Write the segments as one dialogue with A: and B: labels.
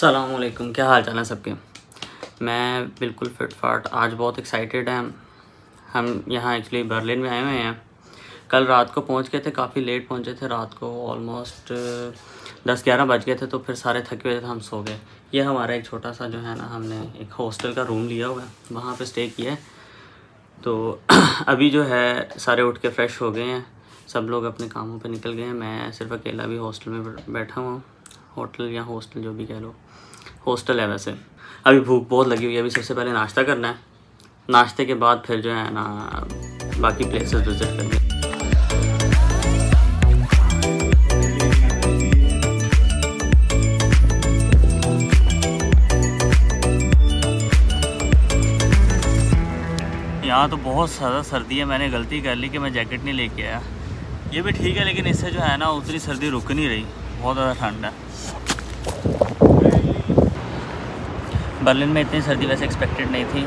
A: अस्सलामुअलैकुम, क्या हाल चाल है सबके। मैं बिल्कुल फिट फाट, आज बहुत एक्साइटेड हैं। हम यहाँ एक्चुअली बर्लिन में आए हुए हैं। कल रात को पहुँच गए थे, काफ़ी लेट पहुँचे थे। रात को ऑलमोस्ट 10-11 बज गए थे, तो फिर सारे थके हुए थे, हम सो गए। ये हमारा एक छोटा सा जो है ना, हमने एक हॉस्टल का रूम लिया हुआ है, वहाँ पे स्टे किया है। तो अभी जो है सारे उठ के फ्रेश हो गए हैं, सब लोग अपने कामों पे निकल गए हैं। मैं सिर्फ अकेला भी हॉस्टल में बैठा हुआ हूँ। होटल या हॉस्टल जो भी कह लो, हॉस्टल है वैसे। अभी भूख बहुत लगी हुई है। अभी सबसे पहले नाश्ता करना है, नाश्ते के बाद फिर जो है ना बाकी प्लेसेस विज़िट करनी है। यहाँ तो बहुत ज़्यादा सर्दी है। मैंने गलती कर ली कि मैं जैकेट नहीं लेके आया। ये भी ठीक है, लेकिन इससे जो है ना उतनी सर्दी रुक नहीं रही, बहुत ज़्यादा ठंड है। बर्लिन में इतनी सर्दी वैसे एक्सपेक्टेड नहीं थी।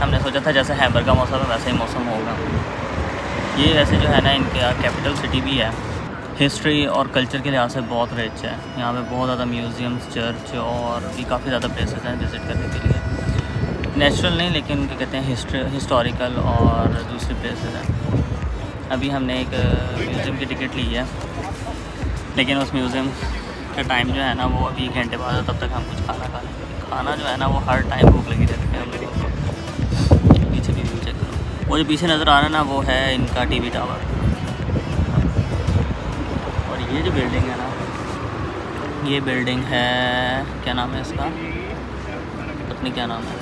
A: हमने सोचा था जैसे हैम्बर्ग का मौसम है वैसा ही मौसम होगा। ये वैसे जो है ना इनके कैपिटल सिटी भी है। हिस्ट्री और कल्चर के लिहाज से बहुत रिच है। यहाँ पे बहुत ज़्यादा म्यूज़ियम्स, चर्च और भी काफ़ी ज़्यादा प्लेसेस हैं विज़िट करने के लिए। नेचुरल नहीं, लेकिन क्या कहते हैं हिस्टोरिकल और दूसरी प्लेसेस हैं। अभी हमने एक म्यूज़ियम की टिकट ली है, लेकिन उस म्यूज़ियम का टाइम जो है ना वो अभी 1 घंटे बाद है। तब तक हम कुछ खाना खा लेंगे। खाना जो है ना वो हर टाइम भूख लगी रहती है हम लोगों को। पीछे भी व्यू चेक करो, वो जो पीछे नज़र आ रहा है ना वो है इनका टीवी टावर। और ये जो बिल्डिंग है ना, ये बिल्डिंग है, क्या नाम है इसका, पता नहीं क्या नाम है।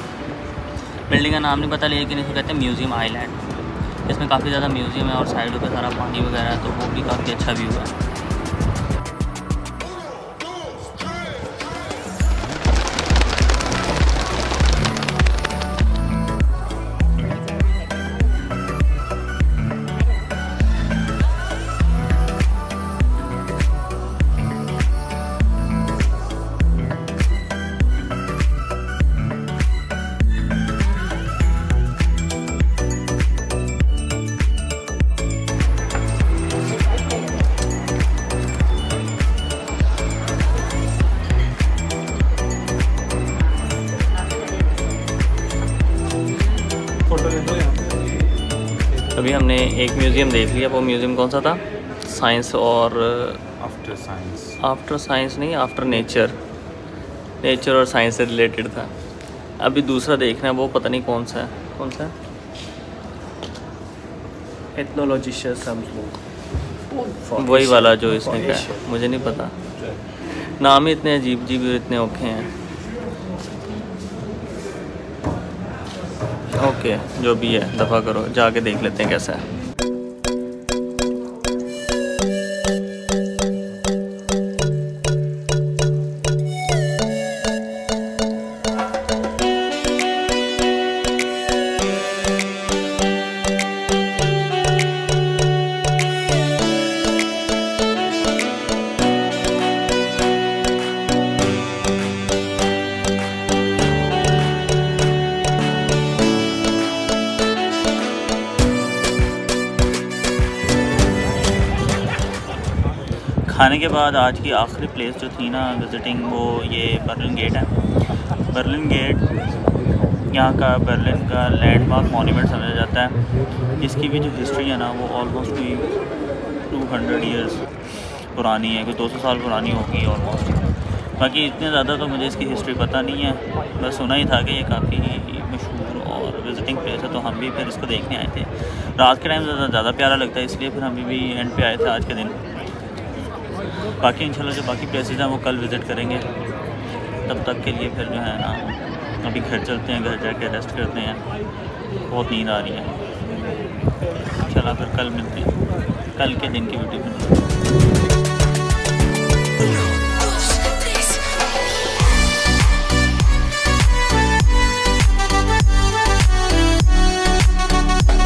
A: बिल्डिंग का नाम नहीं पता, लेकिन इसको कहते हैं म्यूज़ियम आइलैंड। इसमें काफ़ी ज़्यादा म्यूज़ियम है और साइडों पे सारा पानी वगैरह है, तो वो भी काफ़ी अच्छा व्यू है। अभी हमने एक म्यूज़ियम देख लिया। वो म्यूज़ियम कौन सा था? साइंस और आफ्टर साइंस नहीं, आफ्टर नेचर और साइंस से रिलेटेड था। अभी दूसरा देखना है, वो पता नहीं कौन सा है।
B: एथनोलॉजिस्ट
A: वही वाला जो इसने कहा है, मुझे नहीं पता। नाम ही इतने अजीब अजीब इतने औखे हैं। ओके, जो भी है दफ़ा करो, जाके देख लेते हैं कैसा है। खाने के बाद आज की आखिरी प्लेस जो थी ना विज़िटिंग, वो ये बर्लिन गेट है। बर्लिन गेट यहाँ का बर्लिन का लैंडमार्क मॉन्यूमेंट समझा जाता है। इसकी भी जो हिस्ट्री है ना वो ऑलमोस्ट कोई 200 ईयर्स पुरानी है, कोई 200 साल पुरानी होगी ऑलमोस्ट। बाकी इतने ज़्यादा तो मुझे इसकी हिस्ट्री पता नहीं है, बस सुना ही था कि ये काफ़ी मशहूर और विज़िटिंग प्लेस है। तो हम भी फिर इसको देखने आए थे। रात के टाइम ज़्यादा प्यारा लगता है, इसलिए फिर हम भी एंड पे आए थे आज के दिन। बाकी इंशाल्लाह जो बाकी प्लेसेस हैं वो कल विज़िट करेंगे। तब तक के लिए फिर जो है ना अभी घर चलते हैं, घर जाके रेस्ट करते हैं, बहुत नींद आ रही है। चला फिर कल मिलते हैं, कल के दिन की वीडियो में।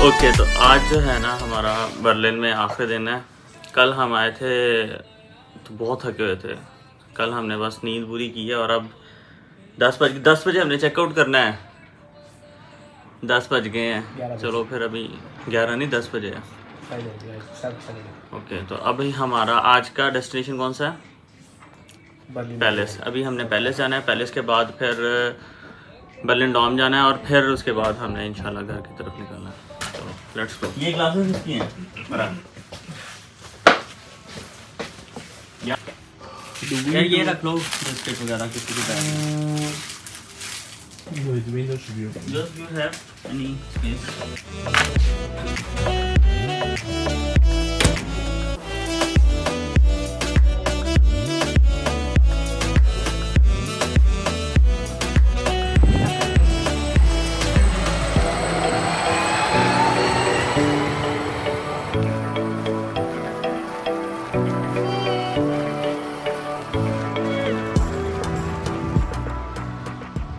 A: ओके, तो आज जो है ना हमारा बर्लिन में आखिरी दिन है। कल हम आए थे तो बहुत थके हुए थे। कल हमने बस नींद पूरी की है और अब 10 बजे हमने चेकआउट करना है। 10 बज गए हैं। चलो फिर अभी 11 नहीं 10 बजे है। ओके, तो अभी हमारा आज का डेस्टिनेशन कौन सा है? पैलेस। अभी हमने पैलेस जाना है, पैलेस के बाद फिर बर्लिन डोम जाना है और फिर उसके बाद हमने इंशाल्लाह घर की तरफ निकलना है। तो लेट्स गो। ये ग्लासेस किसकी हैं? मेरा यार ये रख लो बिस्किट वगैरह किसी के बैग में। Just you have any space?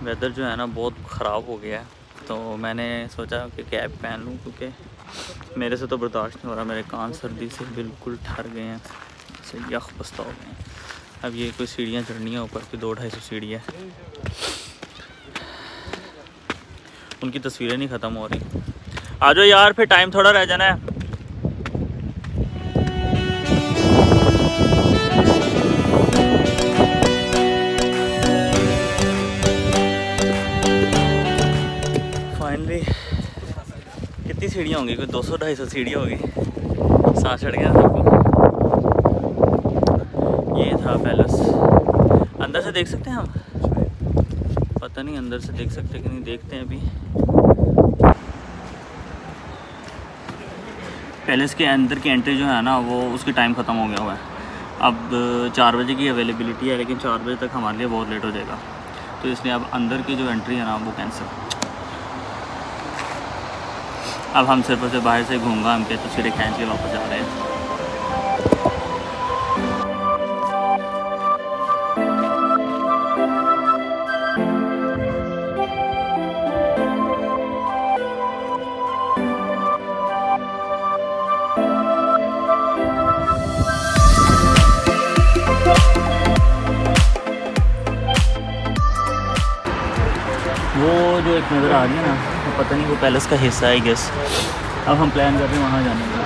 A: Weather जो है ना बहुत ख़राब हो गया है, तो मैंने सोचा कि कैप पहन लूँ क्योंकि मेरे से तो बर्दाश्त नहीं हो रहा। मेरे कान सर्दी से बिल्कुल ठर गए हैं, से यख बस्ता हो गए हैं। अब ये कोई सीढ़ियाँ चढ़नी है ऊपर की, 200-250 सीढ़ी है। उनकी तस्वीरें नहीं ख़त्म हो रही। आ जाओ यार, फिर टाइम थोड़ा रह जाना है। कितनी सीढ़ियाँ होंगी? कोई 200-250 सीढ़ियाँ होगी। सांस चढ़ गया सबको। ये था पैलेस। अंदर से देख सकते हैं हम? पता नहीं अंदर से देख सकते कि नहीं, देखते हैं अभी। पैलेस के अंदर की एंट्री जो है ना वो उसकी टाइम ख़त्म हो गया हुआ है। अब 4 बजे की अवेलेबिलिटी है, लेकिन 4 बजे तक हमारे लिए बहुत लेट हो जाएगा, तो इसलिए अब अंदर की जो एंट्री है ना वो कैंसिल। अब हम सिर्फ से बाहर से घूम घाम के तस्वीरें खींच के वापस जा रहे हैं। वो जो एक नज़र आ रही है ना, पता नहीं वो पैलेस का हिस्सा है गेस। अब हम प्लान कर रहे हैं वहाँ जाने का।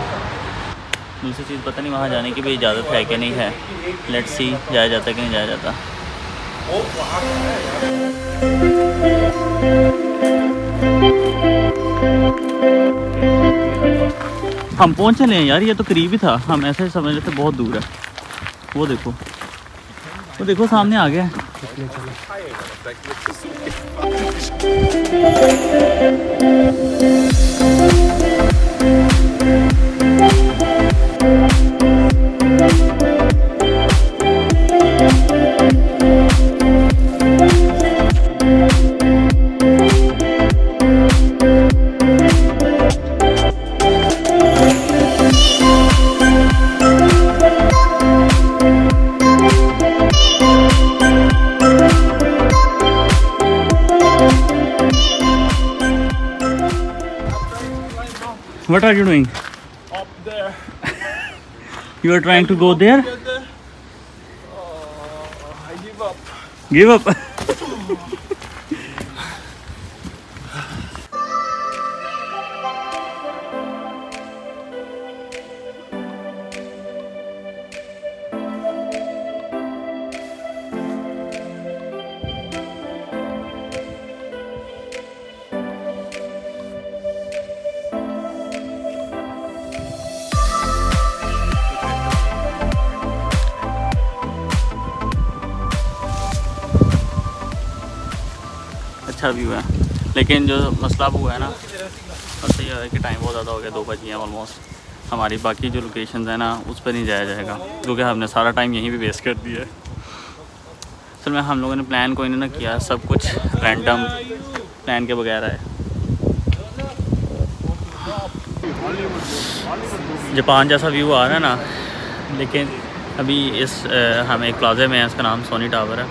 A: दूसरी चीज़ पता नहीं वहाँ जाने की भी इजाज़त है कि नहीं है। लेट्स सी जाया जाता है कि नहीं जाया जाता। हम पहुँच चले हैं यार, ये तो करीब ही था। हम ऐसे समझ रहे थे बहुत दूर है। वो देखो सामने आ गया है। What are you doing?
B: Up there.
A: You are trying to go there?
B: I give up.
A: Give up? अच्छा व्यू है, लेकिन जो मसला हुआ है ना, बस ये है कि टाइम बहुत ज़्यादा हो गया, 2 बज गए हैं ऑलमोस्ट। हमारी बाकी जो लोकेशंस हैं ना उस पर नहीं जाया जाएगा, क्योंकि हमने सारा टाइम यहीं पे वेस्ट कर दिया है। असल में हम लोगों ने प्लान कोई नहीं ना किया, सब कुछ रैंडम प्लान के बगैर है। जापान जैसा व्यू आ रहा है ना, लेकिन अभी हम एक प्लाजे में हैं, उसका नाम सोनी टावर है।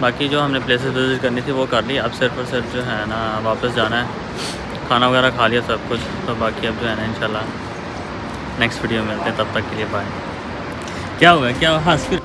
A: बाकी जो हमने प्लेसेस विजिट करनी थी वो कर ली। अब सिर्फ और सिर्फ जो है ना वापस जाना है। खाना वगैरह खा लिया सब कुछ, तो बाकी अब जो है ना इंशाल्लाह नेक्स्ट वीडियो में मिलते हैं। तब तक के लिए बाय। क्या हुआ, क्या हंस फिर